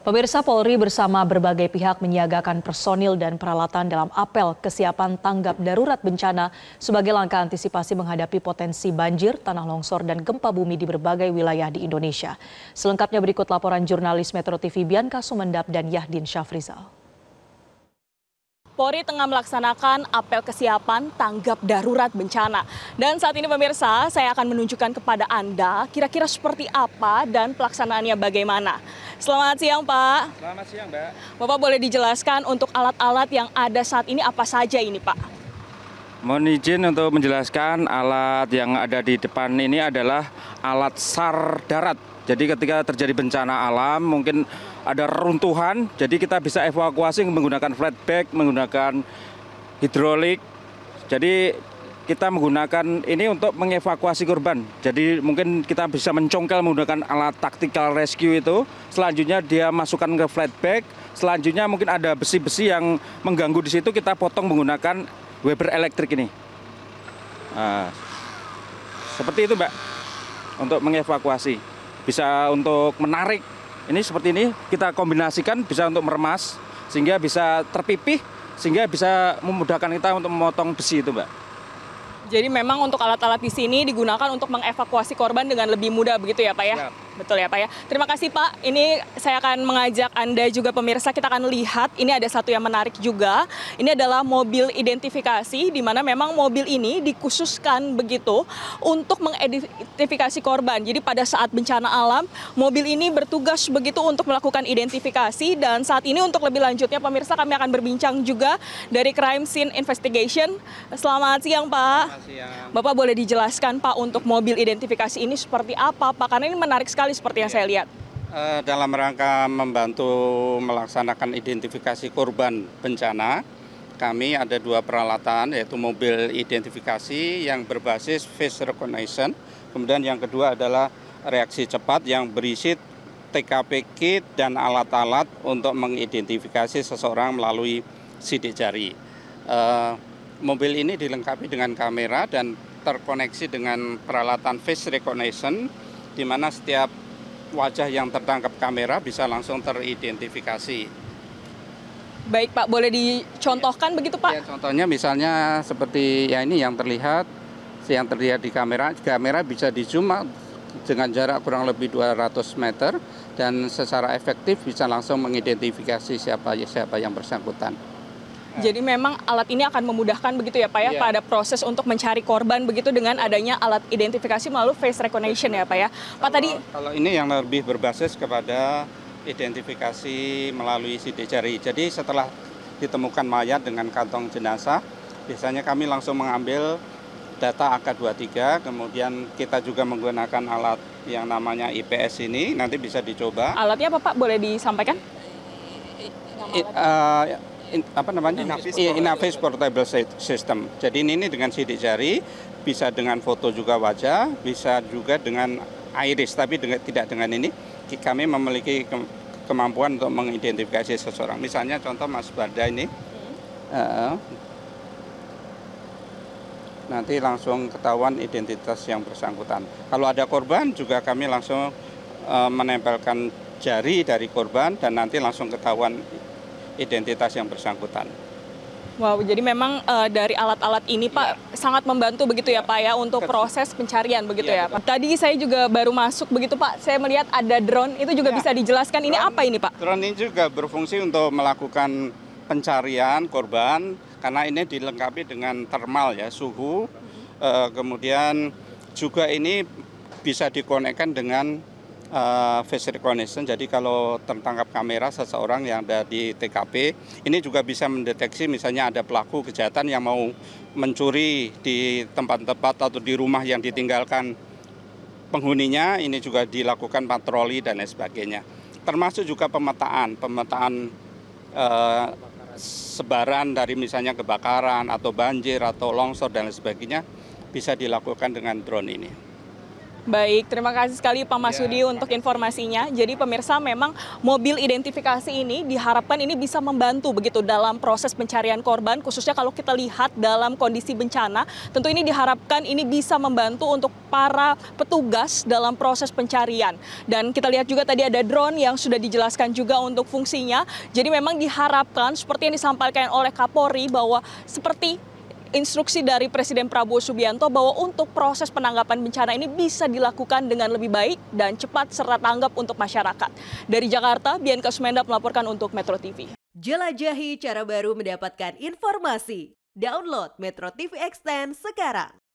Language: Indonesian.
Pemirsa, Polri bersama berbagai pihak menyiagakan personil dan peralatan dalam apel kesiapan tanggap darurat bencana sebagai langkah antisipasi menghadapi potensi banjir, tanah longsor, dan gempa bumi di berbagai wilayah di Indonesia. Selengkapnya berikut laporan jurnalis Metro TV Bianca Sumendap dan Yahdin Syafrizal. Polri tengah melaksanakan apel kesiapan tanggap darurat bencana. Dan saat ini pemirsa, saya akan menunjukkan kepada Anda kira-kira seperti apa dan pelaksanaannya bagaimana. Selamat siang, Pak. Selamat siang, Mbak. Bapak boleh dijelaskan untuk alat-alat yang ada saat ini apa saja ini, Pak? Mohon izin untuk menjelaskan alat yang ada di depan ini adalah alat SAR darat. Jadi ketika terjadi bencana alam, mungkin ada reruntuhan, jadi kita bisa evakuasi menggunakan flatbed, menggunakan hidrolik. Jadi kita menggunakan ini untuk mengevakuasi korban. Jadi mungkin kita bisa mencongkel menggunakan alat tactical rescue itu. Selanjutnya dia masukkan ke flatbed. Selanjutnya mungkin ada besi-besi yang mengganggu di situ, kita potong menggunakan Weber elektrik ini. Nah, seperti itu, Mbak, untuk mengevakuasi. Bisa untuk menarik, ini seperti ini, kita kombinasikan bisa untuk meremas, sehingga bisa terpipih, sehingga bisa memudahkan kita untuk memotong besi itu, Mbak. Jadi memang untuk alat-alat di sini digunakan untuk mengevakuasi korban dengan lebih mudah begitu ya, Pak ya? Siap. Betul ya, Pak ya. Terima kasih, Pak. Ini saya akan mengajak Anda juga pemirsa, kita akan lihat ini ada satu yang menarik juga. Ini adalah mobil identifikasi di mana memang mobil ini dikhususkan begitu untuk mengidentifikasi korban. Jadi pada saat bencana alam, mobil ini bertugas begitu untuk melakukan identifikasi, dan saat ini untuk lebih lanjutnya pemirsa kami akan berbincang juga dari Crime Scene Investigation. Selamat siang, Pak. Selamat siang. Bapak boleh dijelaskan, Pak, untuk mobil identifikasi ini seperti apa, Pak? Karena ini menarik sekali seperti yang saya lihat. Dalam rangka membantu melaksanakan identifikasi korban bencana, kami ada dua peralatan, yaitu mobil identifikasi yang berbasis face recognition, kemudian yang kedua adalah reaksi cepat yang berisi TKP kit dan alat-alat untuk mengidentifikasi seseorang melalui sidik jari. Mobil ini dilengkapi dengan kamera dan terkoneksi dengan peralatan face recognition, di mana setiap wajah yang tertangkap kamera bisa langsung teridentifikasi. Baik, Pak, boleh dicontohkan begitu, Pak? Ya, contohnya misalnya seperti ya ini yang terlihat di kamera. Kamera bisa di zoom dengan jarak kurang lebih 200 meter dan secara efektif bisa langsung mengidentifikasi siapa yang bersangkutan. Jadi memang alat ini akan memudahkan begitu ya, Pak ya, Iya. pada proses untuk mencari korban begitu dengan adanya alat identifikasi melalui face recognition ya, Pak ya. Pak, tadi Kalau ini yang lebih berbasis kepada identifikasi melalui sidik jari. Jadi setelah ditemukan mayat dengan kantong jenazah, biasanya kami langsung mengambil data AK23, kemudian kita juga menggunakan alat yang namanya IPS ini, nanti bisa dicoba. alatnya apa, Pak? Boleh disampaikan? Inavis Portable System. Jadi ini dengan sidik jari, bisa dengan foto juga wajah, bisa juga dengan iris, tapi tidak dengan ini. Kami memiliki kemampuan untuk mengidentifikasi seseorang. Misalnya contoh Mas Barda ini, nanti langsung ketahuan identitas yang bersangkutan. Kalau ada korban juga kami langsung menempelkan jari dari korban dan nanti langsung ketahuan identitas yang bersangkutan. Wow, jadi memang dari alat-alat ini, Pak, sangat membantu begitu ya, Pak ya, untuk proses pencarian begitu ya, Pak. Tadi saya juga baru masuk begitu, Pak, saya melihat ada drone, itu juga bisa dijelaskan ini apa ini, Pak? Drone ini juga berfungsi untuk melakukan pencarian korban, karena ini dilengkapi dengan thermal ya, suhu, kemudian juga ini bisa dikonekkan dengan face recognition. Jadi kalau tertangkap kamera seseorang yang ada di TKP, ini juga bisa mendeteksi misalnya ada pelaku kejahatan yang mau mencuri di tempat-tempat atau di rumah yang ditinggalkan penghuninya, ini juga dilakukan patroli dan lain sebagainya. Termasuk juga pemetaan sebaran dari misalnya kebakaran atau banjir atau longsor dan lain sebagainya bisa dilakukan dengan drone ini. Baik, terima kasih sekali Pak Masudi untuk informasinya. Jadi pemirsa, memang mobil identifikasi ini diharapkan ini bisa membantu begitu dalam proses pencarian korban, khususnya kalau kita lihat dalam kondisi bencana. Tentu ini diharapkan ini bisa membantu untuk para petugas dalam proses pencarian. Dan kita lihat juga tadi ada drone yang sudah dijelaskan juga untuk fungsinya. Jadi memang diharapkan seperti yang disampaikan oleh Kapolri bahwa seperti instruksi dari Presiden Prabowo Subianto bahwa untuk proses penanggapan bencana ini bisa dilakukan dengan lebih baik dan cepat serta tanggap untuk masyarakat. Dari Jakarta, Bianca Sumenda melaporkan untuk Metro TV. Jelajahi cara baru mendapatkan informasi. Download Metro TV Extend sekarang.